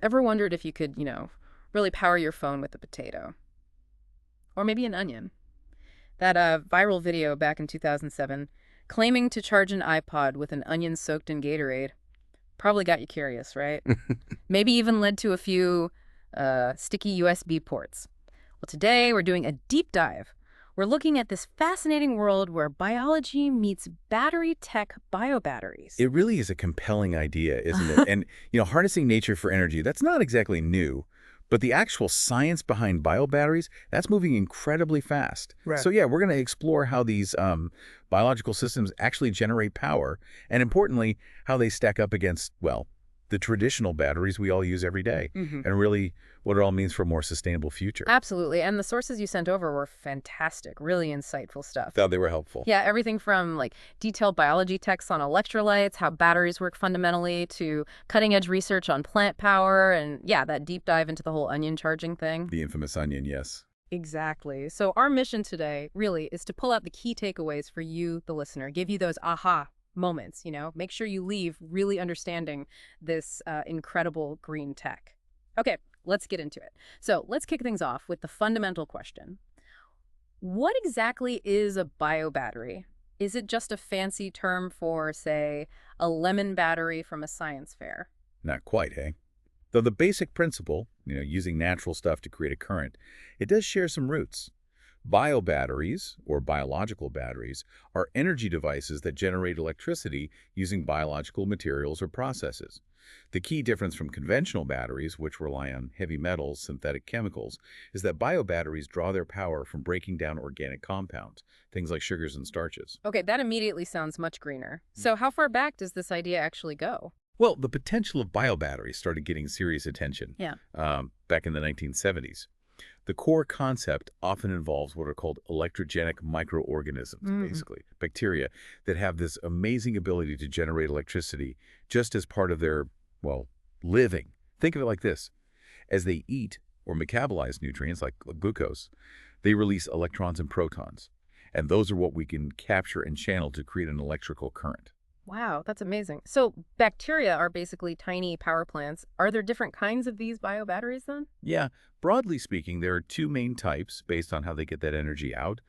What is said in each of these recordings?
Ever wondered if you could, really power your phone with a potato? Or maybe an onion? That viral video back in 2007 claiming to charge an iPod with an onion soaked in Gatorade probably got you curious, right? Maybe even led to a few sticky USB ports. Well, today we're doing a deep dive. We're looking at this fascinating world where biology meets battery tech biobatteries. It really is a compelling idea, isn't it? And, harnessing nature for energy, that's not exactly new. But the actual science behind biobatteries, that's moving incredibly fast. Right. So yeah, we're going to explore how these biological systems actually generate power, and importantly, how they stack up against, well, the traditional batteries we all use every day, and really what it all means for a more sustainable future. Absolutely. And the sources you sent over were fantastic, really insightful stuff. Thought they were helpful. Yeah, everything from detailed biology texts on electrolytes, how batteries work fundamentally, to cutting edge research on plant power, and yeah, that deep dive into the whole onion charging thing. The infamous onion, yes. Exactly. So our mission today really is to pull out the key takeaways for you, the listener, give you those aha moments, make sure you leave really understanding this incredible green tech. Okay, let's get into it. So let's kick things off with the fundamental question. What exactly is a biobattery? Is it just a fancy term for, say, a lemon battery from a science fair? Not quite, hey? Though the basic principle, using natural stuff to create a current, it does share some roots. Biobatteries, or biological batteries, are energy devices that generate electricity using biological materials or processes. The key difference from conventional batteries, which rely on heavy metals, synthetic chemicals, is that biobatteries draw their power from breaking down organic compounds, things like sugars and starches. Okay, that immediately sounds much greener. So how far back does this idea actually go? Well, the potential of biobatteries started getting serious attention back in the 1970s. The core concept often involves what are called electrogenic microorganisms, basically, bacteria that have this amazing ability to generate electricity just as part of their, well, living. Think of it like this. As they eat or metabolize nutrients like glucose, they release electrons and protons. And those are what we can capture and channel to create an electrical current. Wow, that's amazing. So bacteria are basically tiny power plants. Are there different kinds of these biobatteries then? Yeah, broadly speaking, there are two main types based on how they get that energy out.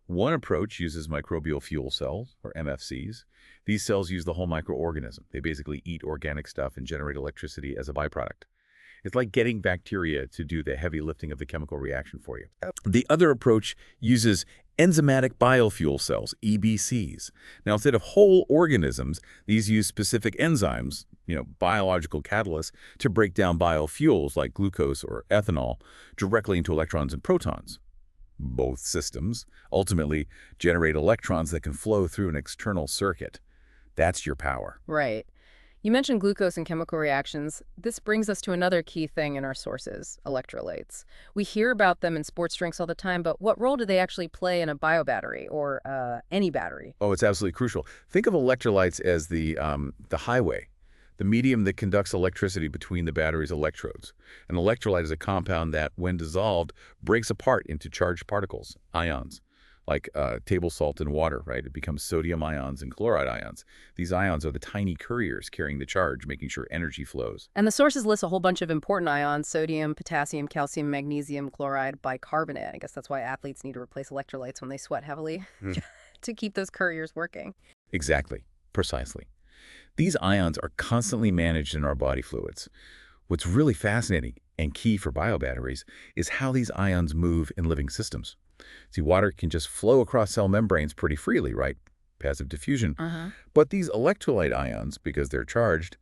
One approach uses microbial fuel cells, or MFCs. These cells use the whole microorganism. They basically eat organic stuff and generate electricity as a byproduct. It's like getting bacteria to do the heavy lifting of the chemical reaction for you. The other approach uses enzymatic biofuel cells, EBCs. Now, instead of whole organisms, these use specific enzymes, biological catalysts, to break down biofuels like glucose or ethanol directly into electrons and protons. Both systems ultimately generate electrons that can flow through an external circuit. That's your power. Right. You mentioned glucose and chemical reactions. This brings us to another key thing in our sources, electrolytes. We hear about them in sports drinks all the time, but what role do they actually play in a biobattery or any battery? Oh, it's absolutely crucial. Think of electrolytes as the highway, the medium that conducts electricity between the battery's electrodes. An electrolyte is a compound that, when dissolved, breaks apart into charged particles, ions. Like table salt in water, right? It becomes sodium ions and chloride ions. These ions are the tiny couriers carrying the charge, making sure energy flows. And the sources list a whole bunch of important ions: sodium, potassium, calcium, magnesium, chloride, bicarbonate. I guess that's why athletes need to replace electrolytes when they sweat heavily to keep those couriers working. Exactly. Precisely. These ions are constantly managed in our body fluids. What's really fascinating and key for biobatteries is how these ions move in living systems. See, water can just flow across cell membranes pretty freely, right? Passive diffusion. But these electrolyte ions, because they're charged,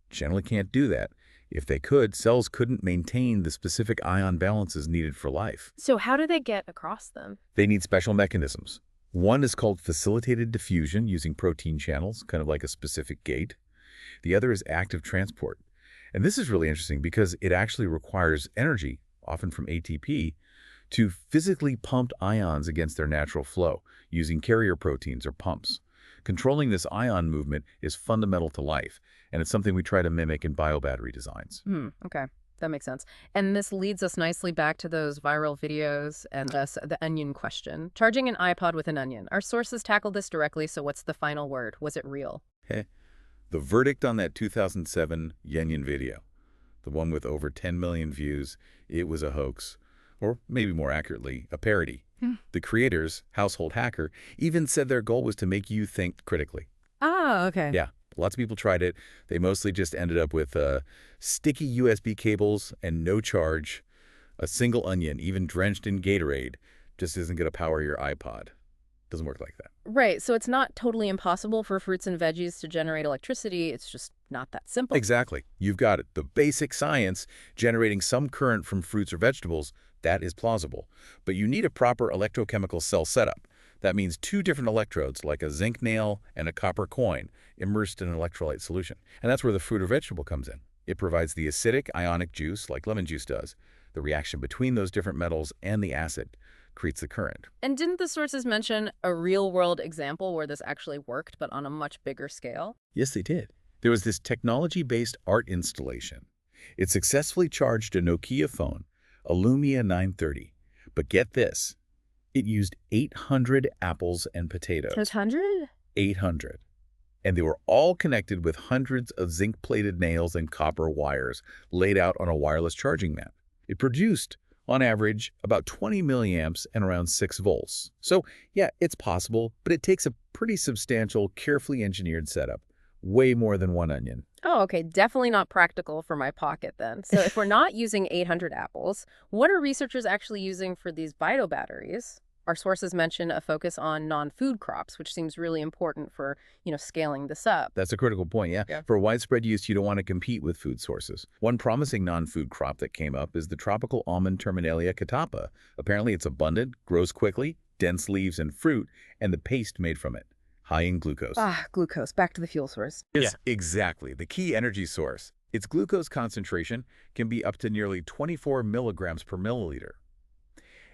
generally can't do that. If they could, cells couldn't maintain the specific ion balances needed for life. So how do they get across them? They need special mechanisms. One is called facilitated diffusion using protein channels, kind of like a specific gate. The other is active transport. And this is really interesting because it actually requires energy, often from ATP, to physically pump ions against their natural flow using carrier proteins or pumps. Controlling this ion movement is fundamental to life, and it's something we try to mimic in biobattery designs. Okay. That makes sense. And this leads us nicely back to those viral videos and the onion question. Charging an iPod with an onion. Our sources tackled this directly, so what's the final word? Was it real? Hey, the verdict on that 2007 Onion video. the one with over 10 million views, it was a hoax. Or maybe more accurately, a parody. The creators, Household Hacker, even said their goal was to make you think critically. Oh, okay. Yeah, lots of people tried it. They mostly just ended up with sticky USB cables and no charge. A single onion, even drenched in Gatorade, just isn't going to power your iPod. Doesn't work like that. Right, so it's not totally impossible for fruits and veggies to generate electricity. It's just not that simple. Exactly. You've got it. The basic science, generating some current from fruits or vegetables, that is plausible. But you need a proper electrochemical cell setup. That means two different electrodes, like a zinc nail and a copper coin, immersed in an electrolyte solution. And that's where the fruit or vegetable comes in. It provides the acidic ionic juice, like lemon juice does. The reaction between those different metals and the acid creates the current. And didn't the sources mention a real-world example where this actually worked, but on a much bigger scale? Yes, they did. There was this technology-based art installation. It successfully charged a Nokia phone, a Lumia 930. But get this, it used 800 apples and potatoes. 800? 800. And they were all connected with hundreds of zinc-plated nails and copper wires laid out on a wireless charging mat. It produced, on average, about 20 milliamps and around 6 volts. So, yeah, it's possible, but it takes a pretty substantial, carefully engineered setup. Way more than one onion. Oh, okay. Definitely not practical for my pocket then. So if we're not using 800 apples, what are researchers actually using for these biobatteries? Our sources mention a focus on non-food crops, which seems really important for, scaling this up. That's a critical point, yeah. For widespread use, you don't want to compete with food sources. One promising non-food crop that came up is the tropical almond Terminalia catapa. Apparently, it's abundant, grows quickly, dense leaves and fruit, and the paste made from it. High in glucose. Ah, glucose. Back to the fuel source. Yes, exactly. The key energy source. Its glucose concentration can be up to nearly 24 milligrams per milliliter.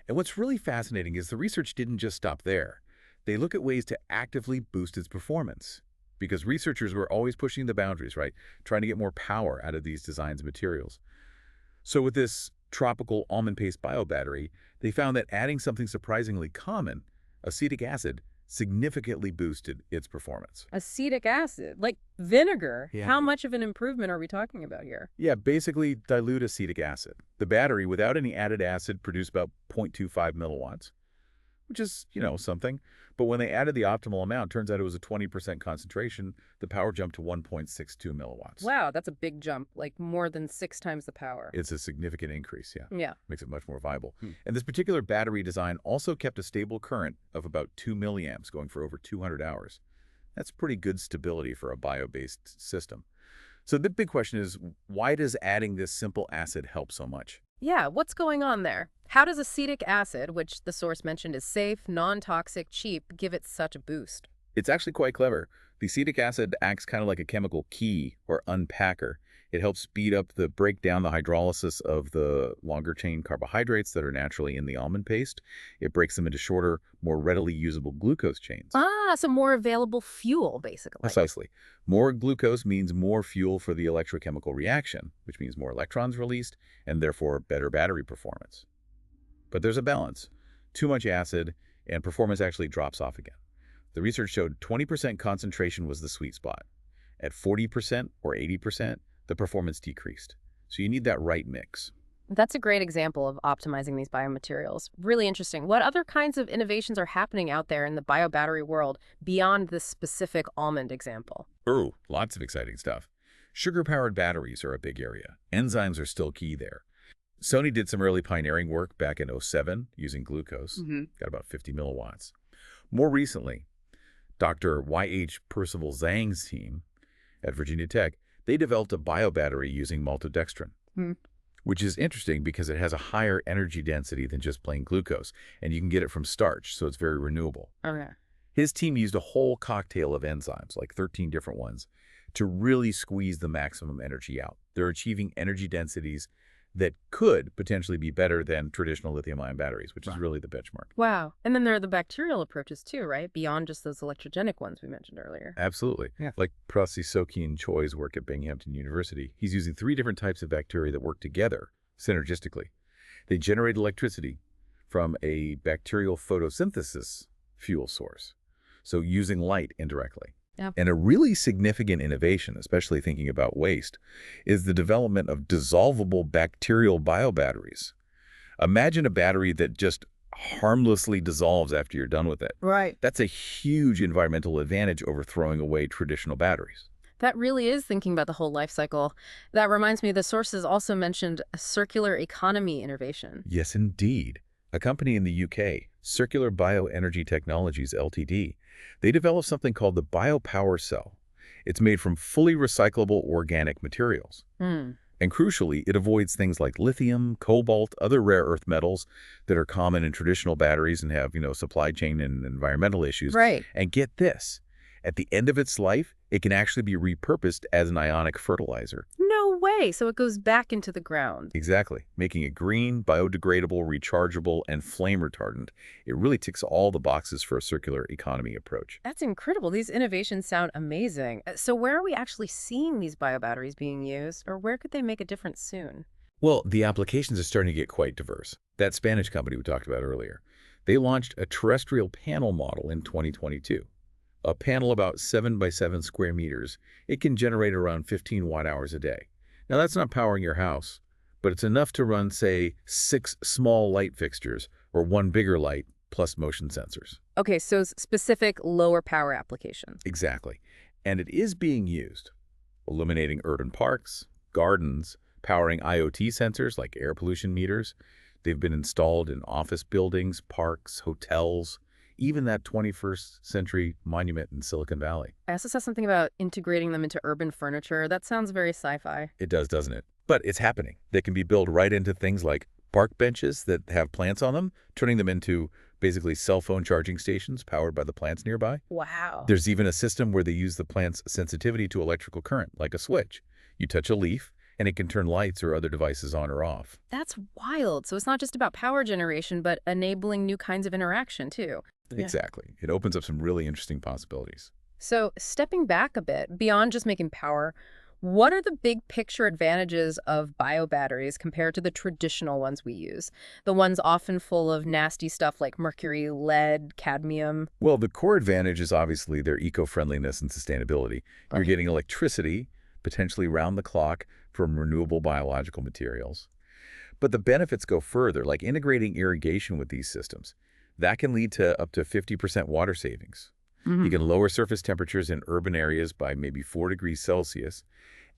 And what's really fascinating is the research didn't just stop there. They look at ways to actively boost its performance. Because researchers were always pushing the boundaries, right? Trying to get more power out of these designs and materials. So with this tropical almond paste biobattery, they found that adding something surprisingly common, acetic acid, significantly boosted its performance. Acetic acid, like vinegar. Yeah. How much of an improvement are we talking about here? Yeah, basically dilute acetic acid. The battery, without any added acid, produced about 0.25 milliwatts, which is, something. But when they added the optimal amount, turns out it was a 20% concentration. The power jumped to 1.62 milliwatts. Wow, that's a big jump, like more than 6 times the power. It's a significant increase, yeah. Yeah. Makes it much more viable. And this particular battery design also kept a stable current of about 2 milliamps, going for over 200 hours. That's pretty good stability for a bio-based system. So the big question is, why does adding this simple acid help so much? Yeah, what's going on there? How does acetic acid, which the source mentioned is safe, non-toxic, cheap, give it such a boost? It's actually quite clever. The acetic acid acts kind of like a chemical key or unpacker. It helps speed up break down the hydrolysis of the longer chain carbohydrates that are naturally in the almond paste. It breaks them into shorter, more readily usable glucose chains. Ah, so more available fuel, basically. Precisely. More glucose means more fuel for the electrochemical reaction, which means more electrons released and therefore better battery performance. But there's a balance. Too much acid and performance actually drops off again. The research showed 20% concentration was the sweet spot. At 40% or 80%, the performance decreased. So you need that right mix. That's a great example of optimizing these biomaterials. Really interesting. What other kinds of innovations are happening out there in the biobattery world beyond this specific almond example? Oh, lots of exciting stuff. Sugar-powered batteries are a big area. Enzymes are still key there. Sony did some early pioneering work back in '07 using glucose. Got about 50 milliwatts. More recently, Dr. Y.H. Percival Zhang's team at Virginia Tech, they developed a biobattery using maltodextrin, which is interesting because it has a higher energy density than just plain glucose, and you can get it from starch, so it's very renewable. Okay. His team used a whole cocktail of enzymes, like 13 different ones, to really squeeze the maximum energy out. They're achieving energy densities that could potentially be better than traditional lithium-ion batteries, which is really the benchmark. Wow. And then there are the bacterial approaches too, right? Beyond just those electrogenic ones we mentioned earlier. Absolutely. Yeah. Like Prasi Sokin Choi's work at Binghamton University. He's using 3 different types of bacteria that work together synergistically. They generate electricity from a bacterial photosynthesis fuel source, so using light indirectly. Yeah. And a really significant innovation, especially thinking about waste, is the development of dissolvable bacterial biobatteries. Imagine a battery that just harmlessly dissolves after you're done with it. Right. That's a huge environmental advantage over throwing away traditional batteries. That really is thinking about the whole life cycle. That reminds me, the sources also mentioned a circular economy innovation. Yes, indeed. A company in the UK, Circular Bioenergy Technologies Ltd., they developed something called the biopower cell. It's made from fully recyclable organic materials. Hmm. And crucially, it avoids things like lithium, cobalt, other rare earth metals that are common in traditional batteries and have, supply chain and environmental issues. Right. And get this, at the end of its life, it can actually be repurposed as an ionic fertilizer. No way. So it goes back into the ground. Exactly, making it green, biodegradable, rechargeable, and flame retardant. It really ticks all the boxes for a circular economy approach. That's incredible. These innovations sound amazing. So where are we actually seeing these biobatteries being used, or where could they make a difference soon? Well, the applications are starting to get quite diverse. That Spanish company we talked about earlier, they launched a terrestrial panel model in 2022. A panel about 7 by 7 square meters, it can generate around 15 watt-hours a day. Now, that's not powering your house, but it's enough to run, say, 6 small light fixtures or 1 bigger light plus motion sensors. Okay, so specific lower power applications. Exactly. And it is being used, illuminating urban parks, gardens, powering IoT sensors like air pollution meters. They've been installed in office buildings, parks, hotels, even that 21st century monument in Silicon Valley. I also saw something about integrating them into urban furniture. That sounds very sci-fi. It does, doesn't it? But it's happening. They can be built right into things like park benches that have plants on them, turning them into basically cell phone charging stations powered by the plants nearby. Wow. There's even a system where they use the plant's sensitivity to electrical current, like a switch. You touch a leaf, and it can turn lights or other devices on or off. That's wild. So it's not just about power generation, but enabling new kinds of interaction, too. Yeah. Exactly. It opens up some really interesting possibilities. So stepping back a bit, beyond just making power, what are the big picture advantages of biobatteries compared to the traditional ones we use? The ones often full of nasty stuff like mercury, lead, cadmium. Well, the core advantage is obviously their eco-friendliness and sustainability. You're Right. getting electricity, potentially round the clock, from renewable biological materials. But the benefits go further, like integrating irrigation with these systems. That can lead to up to 50% water savings. You can lower surface temperatures in urban areas by maybe 4 degrees Celsius,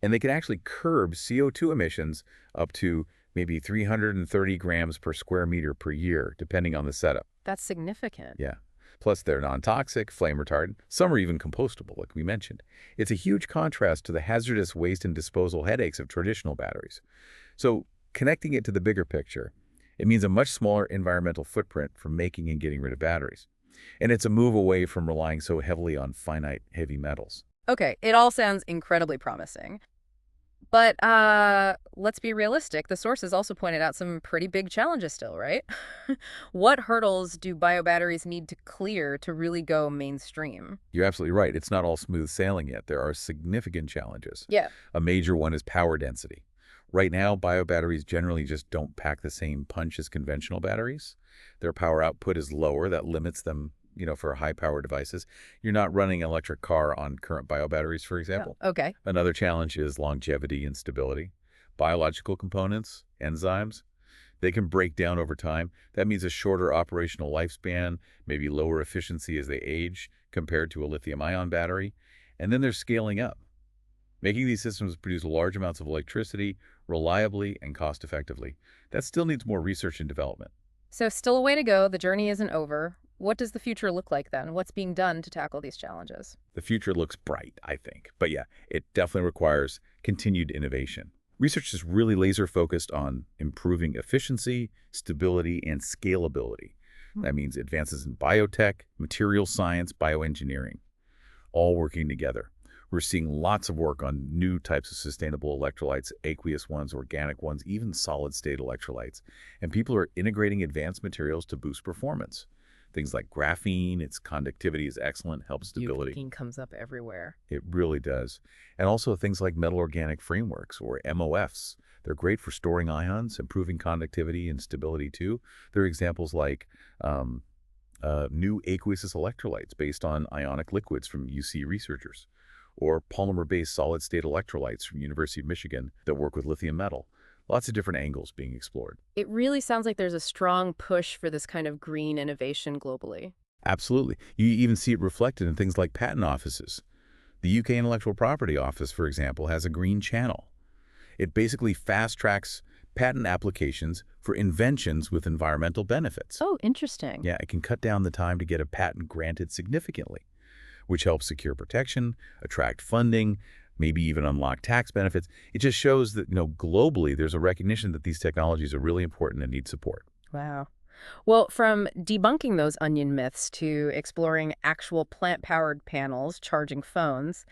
and they can actually curb CO2 emissions up to maybe 330 grams per square meter per year, depending on the setup. That's significant. Yeah. Plus, they're non-toxic, flame retardant. Some are even compostable, like we mentioned. It's a huge contrast to the hazardous waste and disposal headaches of traditional batteries. So, connecting it to the bigger picture, it means a much smaller environmental footprint for making and getting rid of batteries. And it's a move away from relying so heavily on finite heavy metals. Okay, it all sounds incredibly promising. But let's be realistic. The sources also pointed out some pretty big challenges still, right? What hurdles do biobatteries need to clear to really go mainstream? You're absolutely right. It's not all smooth sailing yet. There are significant challenges. Yeah. A major one is power density. Right now, biobatteries generally just don't pack the same punch as conventional batteries. Their power output is lower. That limits them, for high-power devices. You're not running an electric car on current biobatteries, for example. Oh, okay. Another challenge is longevity and stability. Biological components, enzymes, they can break down over time. That means a shorter operational lifespan, maybe lower efficiency as they age compared to a lithium-ion battery. And then they're scaling up, making these systems produce large amounts of electricity reliably and cost-effectively. That still needs more research and development. So still a way to go. The journey isn't over. What does the future look like then? What's being done to tackle these challenges? The future looks bright, I think. But yeah, it definitely requires continued innovation. Research is really laser-focused on improving efficiency, stability, and scalability. That means advances in biotech, material science, bioengineering, all working together. We're seeing lots of work on new types of sustainable electrolytes, aqueous ones, organic ones, even solid-state electrolytes. And people are integrating advanced materials to boost performance. Things like graphene, its conductivity is excellent, helps stability. Graphene comes up everywhere. It really does. And also things like metal organic frameworks, or MOFs. They're great for storing ions, improving conductivity and stability too. There are examples like new aqueous electrolytes based on ionic liquids from UC researchers, or polymer-based solid-state electrolytes from University of Michigan that work with lithium metal. Lots of different angles being explored. It really sounds like there's a strong push for this kind of green innovation globally. Absolutely. You even see it reflected in things like patent offices. The UK Intellectual Property Office, for example, has a green channel. It basically fast-tracks patent applications for inventions with environmental benefits. Oh, interesting. Yeah, it can cut down the time to get a patent granted significantly, which helps secure protection, attract funding, maybe even unlock tax benefits. It just shows that, globally, there's a recognition that these technologies are really important and need support. Wow. Well, from debunking those onion myths to exploring actual plant-powered panels charging phones,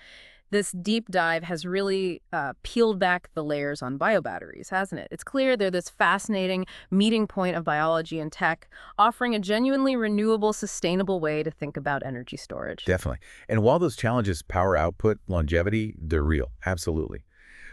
this deep dive has really peeled back the layers on biobatteries, hasn't it? It's clear they're this fascinating meeting point of biology and tech, offering a genuinely renewable, sustainable way to think about energy storage. Definitely. And while those challenges, power output, longevity, they're real, absolutely.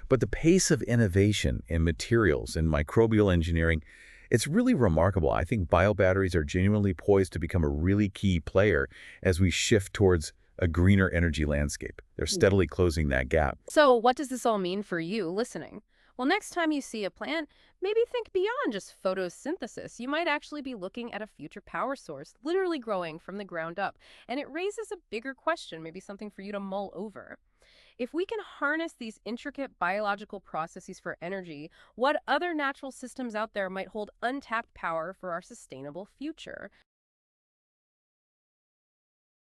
But the pace of innovation in materials and microbial engineering, it's really remarkable. I think biobatteries are genuinely poised to become a really key player as we shift towards a greener energy landscape. They're steadily closing that gap. So, what does this all mean for you listening? Well, next time you see a plant, maybe think beyond just photosynthesis. You might actually be looking at a future power source, literally growing from the ground up. And it raises a bigger question, maybe something for you to mull over. If we can harness these intricate biological processes for energy, what other natural systems out there might hold untapped power for our sustainable future?